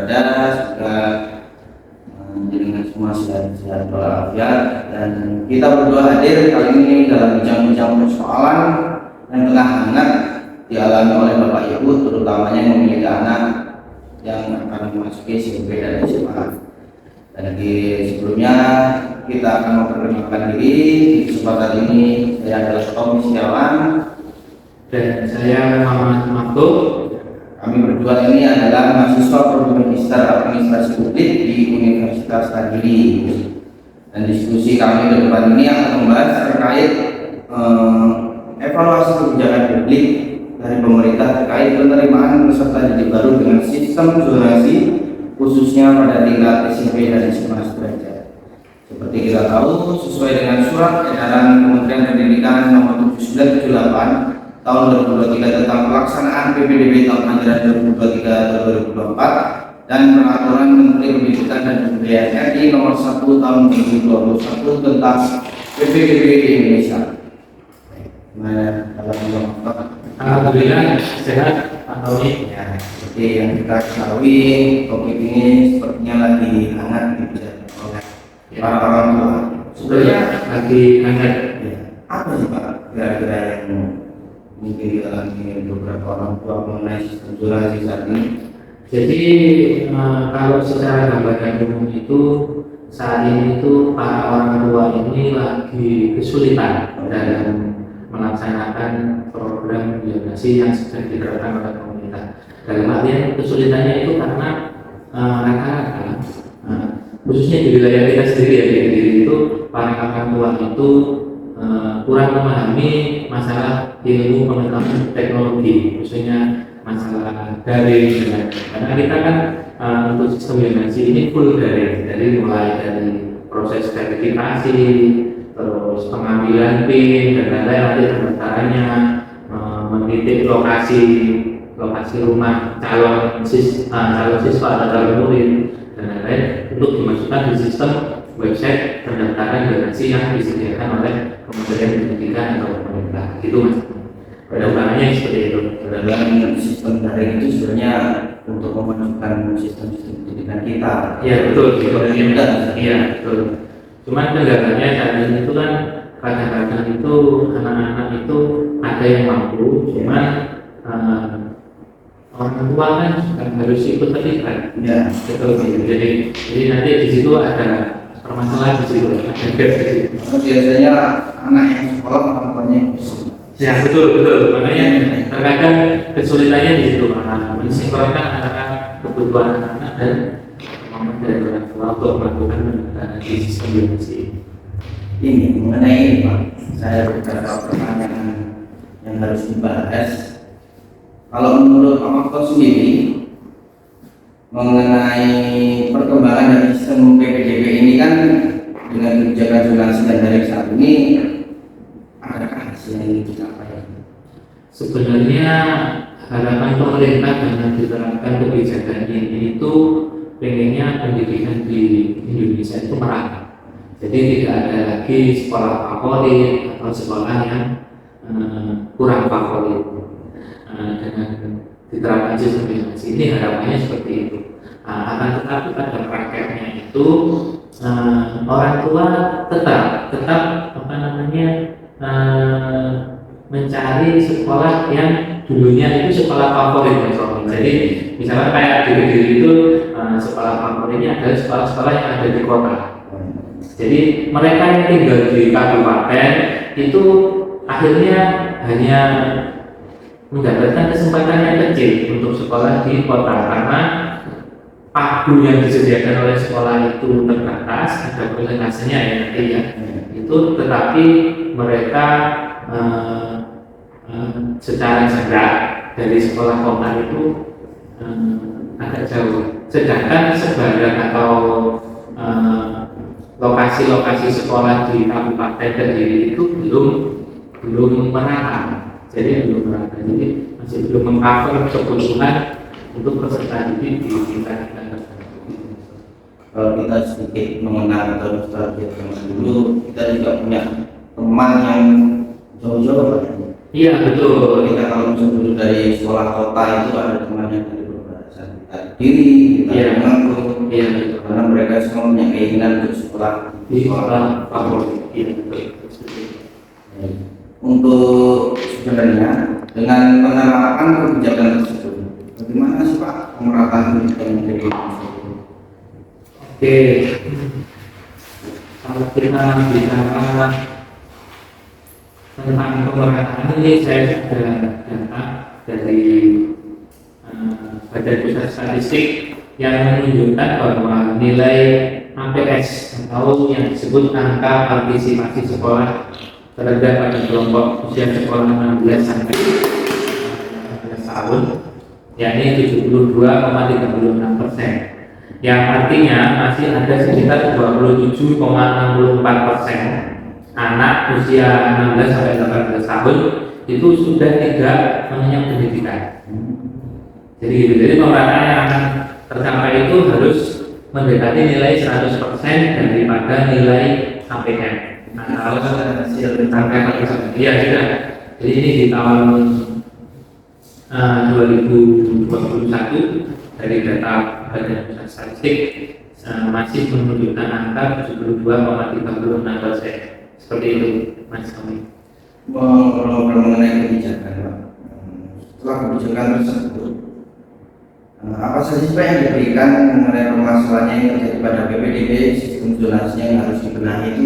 berada, semoga dengan semua sehat walafiat, dan kita berdua hadir kali ini dalam bincang-bincang persoalan yang tengah hangat dialami oleh Bapak Ibu, terutamanya yang memiliki anak yang akan memasuki SMP dan SMA. Dan sebelumnya kita akan memperkenalkan diri. Di kesempatan ini saya adalah Tommy Setiawan dan saya Muhammad Makto. Kami berdua ini adalah mahasiswa Prodi Magister Administrasi Publik di Universitas Tadili. Dan diskusi kami ke depan ini akan membahas terkait evaluasi kebijakan publik dari pemerintah terkait penerimaan peserta didik baru dengan sistem zonasi, khususnya pada tingkat SMP dan SMA sederajat. Seperti kita tahu, sesuai dengan surat edaran Kementerian Pendidikan nomor 7978 tahun 2023 tentang pelaksanaan PPDB tahun ajaran 2023-2024 dan peraturan Menteri Pendidikan dan Kebudayaan RI nomor 1 tahun 2021 tentang PPDB di Indonesia. Alhamdulillah sehat Pak Tommy. Ya, seperti yang kita ketahui, topik ini sepertinya lagi hangat dibicarakan oleh para orang tua. Sebenarnya lagi hangat. Ya, apa sih Pak kira-kira yang mungkin dialami beberapa orang tua mengenai sistem zonasi saat ini? Jadi kalau secara gambaran umum itu saat ini itu para orang tua ini lagi kesulitan dalam melaksanakan program zonasi yang sedang diterapkan oleh pemerintah. Dalam artian kesulitannya itu karena rata-rata khususnya di wilayah kita sendiri ya, di Kediri itu para orang tua itu kurang memahami masalah ilmu pengetahuan teknologi, khususnya masalah daring. Karena kita kan untuk sistem zonasi ini full daring, dari mulai dari proses verifikasi, terus pengambilan PIN dan lain-lain, nanti pendaftarannya, menitik lokasi rumah calon siswa atau calon murid dan lain-lain untuk dimasukkan di sistem website pendaftaran zonasi yang disediakan oleh Kementerian Pendidikan atau pemerintah. Gitu Mas. Pendaftarannya seperti itu. Dalam sistem daring itu sebenarnya untuk memajukan sistem pendidikan kita. Iya betul. Iya betul. Cuman kendalanya saat ini itu kan kadang-kadang itu anak-anak itu ada yang mampu, cuman orang tua kan harus ikut terlibat. Ya, betul. Jadi nanti di situ ada permasalahan di situ. Biasanya anak yang sekolah orang tuanya ya betul. Makanya terkadang kesulitannya di situ, mensinkronkan antara kebutuhan anak dan kemampuan dari orang tua untuk melakukan pendaftaran di sistem zonasi. ini mengenai ini Pak, saya beberapa pertanyaan yang harus dibahas. Kalau menurut Pak Makto sendiri mengenai perkembangan dari sistem PPDB ini kan dengan kebijakan zonasi dan daring saat ini, adakah hasil yang ingin dicapai? Sebenarnya harapan pemerintah dengan diterapkan kebijakan ini itu pengennya pendidikan di Indonesia itu merata. Jadi tidak ada lagi sekolah favorit atau sekolah yang kurang favorit. Dengan diterapkan sistem zonasi ini harapannya seperti itu. Akan tetapi pada prakteknya itu orang tua tetap mencari sekolah yang dulunya itu sekolah favorit. Jadi misalnya kayak di Kediri itu sekolah favoritnya adalah sekolah-sekolah yang ada di kota. Jadi mereka yang tinggal di kabupaten itu akhirnya hanya mendapatkan kesempatan yang kecil untuk sekolah di kota karena pagu yang disediakan oleh sekolah itu terbatas, ada persentasenya ya nanti ya. Itu tetapi mereka secara jarak dari sekolah kota itu agak jauh. Sedangkan sebagian atau lokasi-lokasi sekolah di Kabupaten Kediri itu belum merata. Jadi masih belum mengcover kebutuhan untuk peserta didik di tingkat Kalau kita sedikit mengenal atau nostalgia zaman dulu, kita juga punya teman yang jauh-jauh. Iya betul. Kita kalau misalnya dulu dari sekolah kota itu ada teman yang dari beberapa diri, Iya. mengaku, Iya, betul. karena mereka semua punya keinginan untuk sekolah Di sekolah favorit. Iya, betul. Untuk sebenarnya dengan penerapan kebijakan tersebut, bagaimana sih Pak pemerataan pendidikan yang dari Oke, kalau kita bicara tentang pemerataan ini, saya sudah data dari Badan Pusat Statistik yang menunjukkan bahwa nilai APS atau yang disebut angka partisipasi sekolah terendah pada kelompok usia sekolah 16 sampai 18 tahun, yakni 72,36%, yang artinya masih ada sekitar 27,64% anak usia 16 sampai 18 tahun itu sudah tidak mengenyam pendidikan. Jadi pemerataan yang akan tercapai itu harus mendekati nilai 100% daripada nilai APM. Nah, kalau hasil APM, iya sudah. Jadi ini di tahun 2021 dari data Badan Pusat Statistik masih menunjukkan angka 72,36%. Seperti itu, Mas Tommy. Kalau mengenai kebijakan Pak, setelah kebijakan tersebut apa saja Pak yang diberikan mengenai permasalahannya yang terjadi pada PPDB, sistem zonasinya yang harus dibenahi itu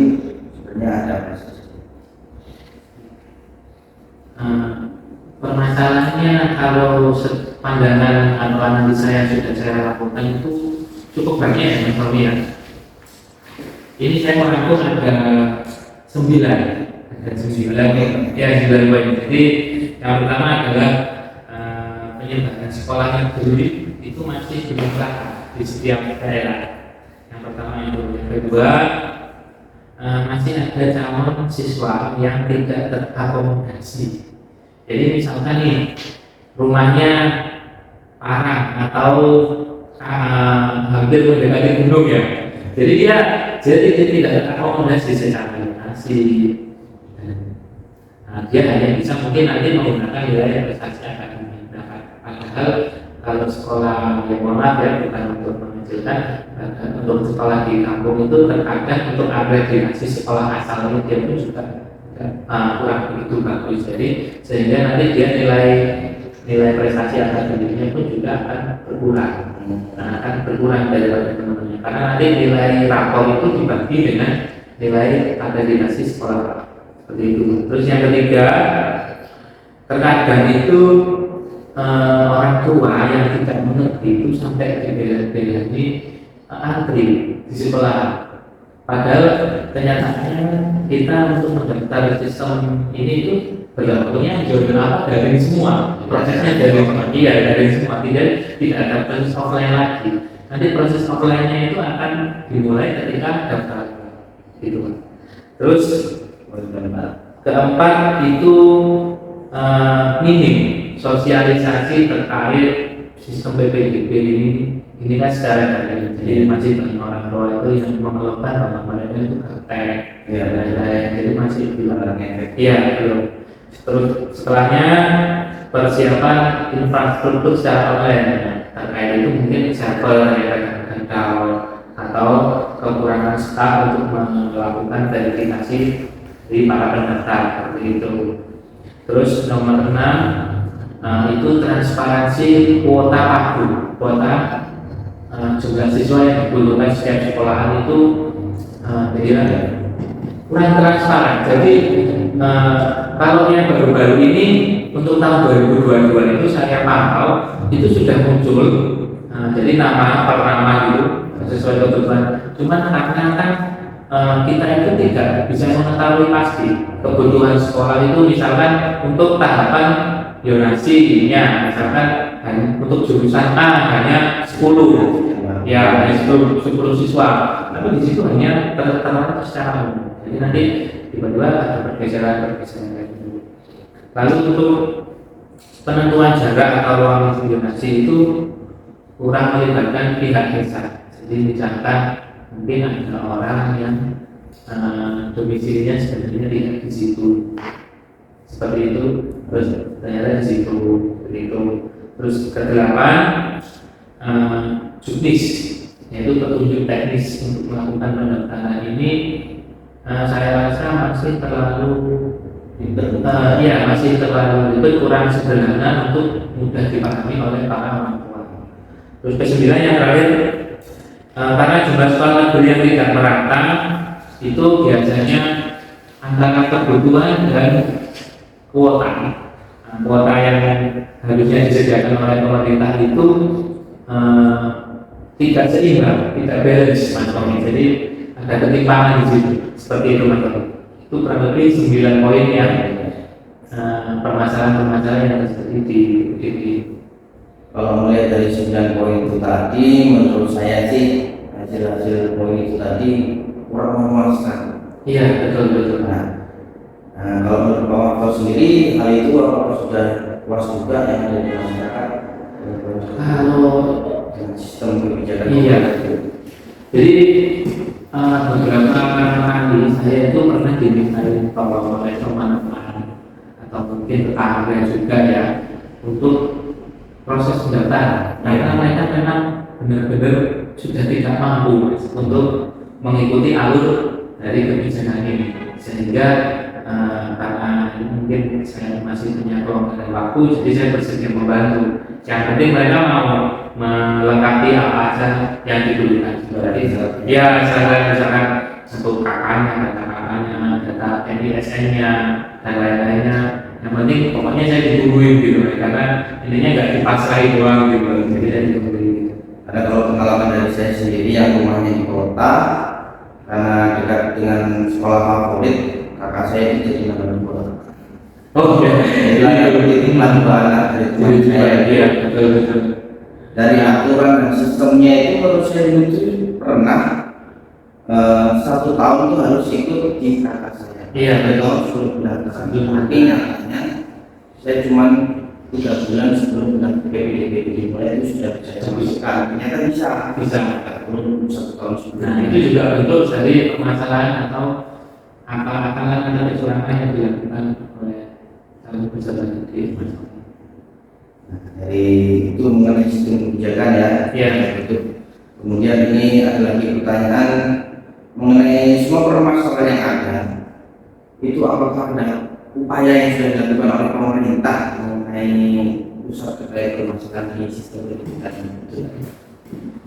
sebenarnya ada apa saja? Permasalahannya kalau pandangan atau analisa yang sudah saya lakukan itu cukup banyak ya Mas Tommy ya. Ini saya merangkum ada 9 ya 9 poin. Jadi yang pertama adalah penyebaran sekolah yang negeri itu masih belum rata di setiap daerah. Yang pertama itu. Yang kedua, masih ada calon siswa yang tidak terakomodasi. Jadi misalkan nih rumahnya parang atau hampir mendekati gunung ya. Jadi dia tidak terakomodasi secara donasi. Dia hanya bisa mungkin nanti menggunakan nilai prestasi akademik. Padahal kalau sekolah yang mohon maaf ya, bukan untuk mengecilkan, untuk sekolah di kampung itu terkadang untuk akreditasi sekolah asalnya dia pun juga kurang begitu bagus. Jadi sehingga nanti dia nilai prestasi akademiknya pun juga akan berkurang. Akan berkurang daripada teman-temannya. Karena nanti nilai rapor itu dibagi dengan nilai akreditasi sekolah. Seperti itu. Terus yang ketiga, terkadang itu orang tua yang tidak mengerti itu sampai dibela-bela ini antri di sekolah. Padahal kenyataannya kita untuk mendaftar sistem ini itu berlakunya dari semua prosesnya dari semua tidak ada proses offline lagi. Nanti proses offline-nya itu akan dimulai ketika daftar gitu. Terus keempat itu minim sosialisasi terkait sistem PPDB ini kan secara daring. Jadi masih banyak orang tua itu yang mengeluhkan bahwa mereka itu praktek jadi masih belum belum. Terus setelahnya persiapan infrastruktur secara online terkait itu mungkin server atau kekurangan staff untuk melakukan verifikasi di para pendaftar seperti itu. Terus nomor 6 itu transparansi kuota jumlah siswa yang dibutuhkan setiap sekolahan itu kurang transparan. Jadi kalau yang baru-baru ini untuk tahun 2022 itu saya pantau itu sudah muncul. Jadi nama per nama gitu sesuai kebutuhan. Cuman kadang-kadang kita itu tidak bisa mengetahui pasti kebutuhan sekolah itu, misalkan untuk tahapan zonasinya misalkan untuk jurusan A hanya 10 ya, hanya 10 siswa, tapi di situ hanya tertera secara umum. Jadi nanti tiba-tiba ada pergeseran. Lalu untuk penentuan jarak atau ruang zonasi itu kurang melibatkan pihak desa. Jadi misalkan mungkin ada orang yang domisilinya sebenarnya tidak di situ, seperti itu, terus ternyata di situ begitu. Terus ke-8 juknis, yaitu petunjuk teknis untuk melakukan pendaftaran ini. Saya rasa masih terlalu masih terlalu ribet, kurang sederhana untuk mudah dipahami oleh para orang tua. Terus kesembilan yang terakhir, karena jumlah sekolah negeri yang tidak merata itu biasanya antara kebutuhan dan kuota. Kuota yang harusnya disediakan oleh pemerintah itu tidak seimbang, tidak balance, Mas Tommy. Jadi ada ketimpangan di situ, seperti itu, Mas Tommy. Itu kurang lebih 9 poin yang permasalahan-permasalahan yang terjadi di UGD. Kalau melihat dari 9 poin itu tadi, menurut saya sih hasil poin itu tadi kurang memuaskan. Iya, betul. Nah, kalau menurut Pak Wakil sendiri, hal itu apakah sudah puas juga yang ada di masyarakat? Kalau dengan sistem kebijakan jadi beberapa kali saya itu pernah dimintain tolong oleh teman-teman atau mungkin tetangga juga ya untuk proses pendaftaran, karena mereka memang benar-benar sudah tidak mampu, Mas, untuk mengikuti alur dari kebijakan ini, sehingga karena mungkin saya masih punya kelonggaran waktu, jadi saya bersedia membantu. Yang penting mereka mau melengkapi apa aja yang dibutuhkan. Berarti ya misalkan untuk kakaknya, data NISN-nya dan lain-lainnya. Yang penting pokoknya saya ditungguin gitu, karena intinya nggak dipasrai doang gitu, jadi saya ditungguin gitu. Ada kalau pengalaman dari saya sendiri yang rumahnya di kota, karena dekat dengan sekolah favorit, kakak saya itu jadi nama bola. Oh iya, Itu dua anak dari teman saya. Iya, betul. Dari aturan dan sistemnya itu menurut saya itu pernah 1 tahun itu harus ikut di kakak saya. Iya, betul. Suruh pendaftaran. Tapi nyatanya saya cuma 3 bulan sebelum pendaftaran PPDB mulai itu sudah bisa masukkan. Ternyata bisa. Belum 1 tahun sebelum. Nah, itu juga bentuk dari permasalahan atau akal-akalan atau kecurangan yang dilakukan oleh calon peserta didik. Dari itu mengenai sistem kebijakan ya. Iya. Itu. Kemudian ini ada lagi pertanyaan mengenai semua permasalahan yang ada. Itu apakah ada upaya yang sudah dilakukan oleh pemerintah mengenai pusat terkait permasalahan di sistem pendidikan itu?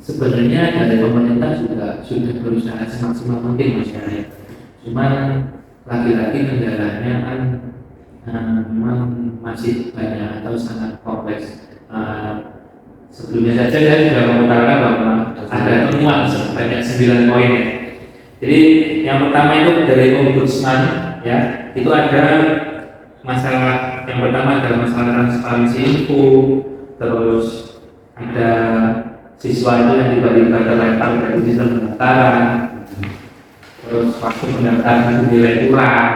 Sebenarnya dari pemerintah juga sudah berusaha semaksimal mungkin, Mas ya. Cuman lagi-lagi kendalanya kan memang masih banyak atau sangat kompleks. Sebelumnya saja saya sudah mengutarakan bahwa ada temuan sebanyak 9 poin ya. Jadi yang pertama itu dari Ombudsman ya, itu ada masalah, yang pertama adalah masalah transparansi info, terus ada siswa itu yang tiba-tiba terlempar dari sistem pendaftaran, terus waktu pendaftaran nilai kurang,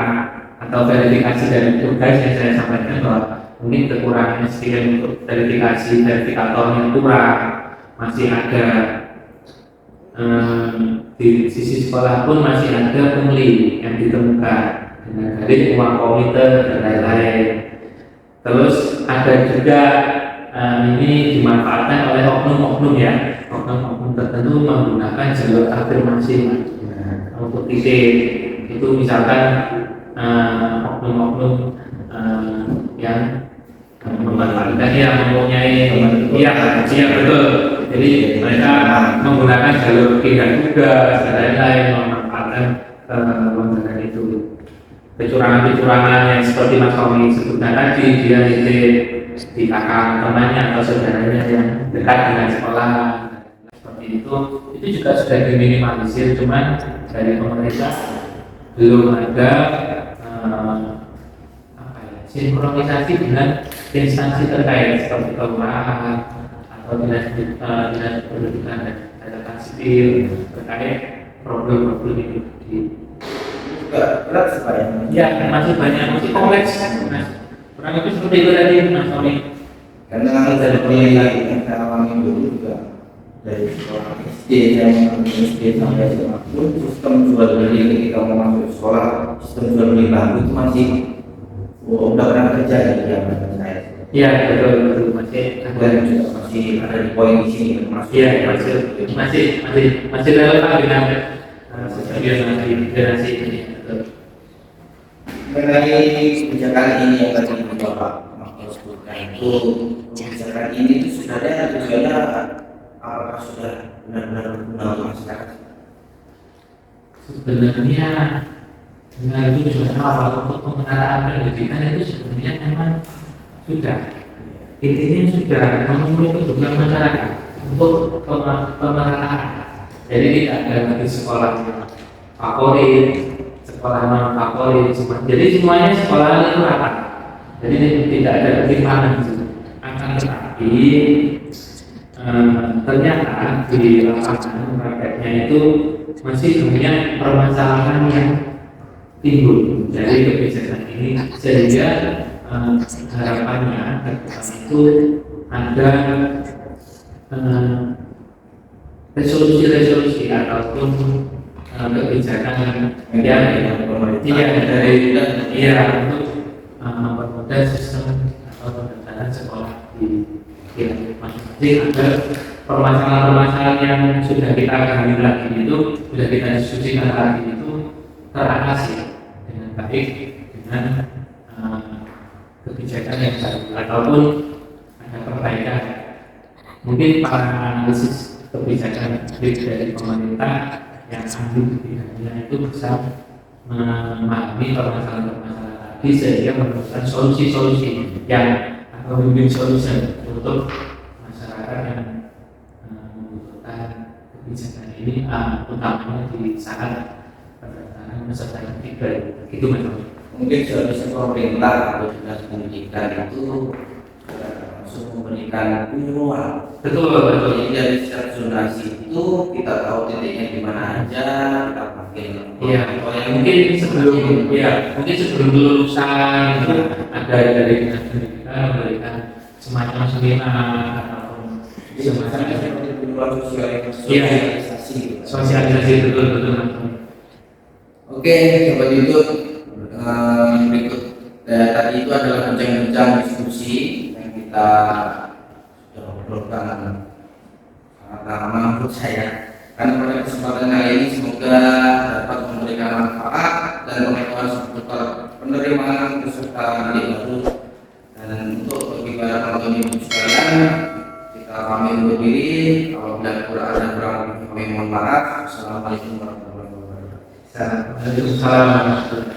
atau verifikasi dari tugas yang saya sampaikan bahwa mungkin kekurangannya sekian untuk verifikasi verifikatornya kurang, masih ada di sisi sekolah pun masih ada pungli yang ditemukan dari uang komite dan lain-lain. Terus ada juga ini dimanfaatkan oleh oknum-oknum ya, oknum-oknum tertentu menggunakan jalur afirmasi untuk titik itu, misalkan oknum-oknum yang memanfaatkan yang mempunyai iya betul, jadi mereka menggunakan jalur pindah tugas dan lain-lain, memanfaatkan pelanggaran itu. Kecurangan-kecurangan yang seperti Mas Tommy sebutkan tadi, dia nitip di kakak temannya atau saudaranya yang dekat dengan sekolah seperti itu juga sudah diminimalisir, cuman dari pemerintah belum ada sinkronisasi dengan instansi terkait seperti kelurahan atau dinas pendidikan dan catatan sipil terkait problem-problem itu Juga berat supaya ya masih banyak, masih kompleks Mas. Kurang lebih seperti itu tadi Mas Tommy. karena dari yang alami dulu juga dari sekolah SD yang SD sampai SMA pun sistem jual beli ketika mau masuk sekolah, sistem jual beli bangku itu masih udah pernah kerja di zaman saya. Iya betul masih Dan juga masih masih ada di poin di sini Mas? Iya, masih relevan dengan sistem zonasi ini. Mengenai kebijakan ini yang tadi Bapak sebutkan itu, kebijakan ini itu sebenarnya tujuannya apakah sudah benar-benar berguna untuk masyarakat? Sebenarnya dengan tujuan awal untuk pemetaan pendidikan itu sebenarnya memang sudah intinya sudah memenuhi kebutuhan masyarakat untuk pemerataan. Jadi tidak ada lagi sekolah favorit, sekolah non favorit, jadi semuanya sekolah itu rata. Jadi tidak ada ketimpangan di situ. Akan tetapi ternyata di lapangan prakteknya itu masih banyak permasalahan yang timbul dari kebijakan ini, sehingga harapannya ke depan itu ada resolusi ataupun kebijakan yang dari untuk mempermudah sistem atau pendaftaran sekolah di masing-masing agar permasalahan-permasalahan yang sudah kita gali lagi itu, sudah kita diskusikan lagi itu teratasi dengan baik dengan kebijakan yang baru ataupun ada perbaikan. Mungkin para analisis kebijakan dari pemerintah yang ambil kebijakannya itu bisa memahami permasalahan-permasalahan tadi sehingga menemukan solusi-solusi yang atau win-win solution untuk masyarakat yang membutuhkan kebijakan ini, utamanya di saat pendaftaran peserta ketiga. Itu memang Mungkin seharusnya pemerintah atau dinas pendidikan itu langsung memberikan penyuluhan. betul. Jadi dari setiap zonasi itu kita tahu titiknya di mana aja, kita pakai. Iya, mungkin sebelum lulusan itu ada dari dinas pendidikan memberikan semacam seminar ataupun semacam seperti penyuluhan sosialisasi betul. Oke, sobat YouTube, berikut tadi itu adalah bincang-bincang diskusi yang kita sudah obrolkan sangat lama menurut saya. Karena pada kesempatan kali ini semoga dapat memberikan manfaat dan pengetahuan seputar penerimaan peserta didik baru. Dan untuk bagi para penonton YouTube sekalian, kita pamit undur diri. Kalau ada kurang kami mohon maaf. Assalamualaikum warahmatullahi wabarakatuh. Waalaikumsalam.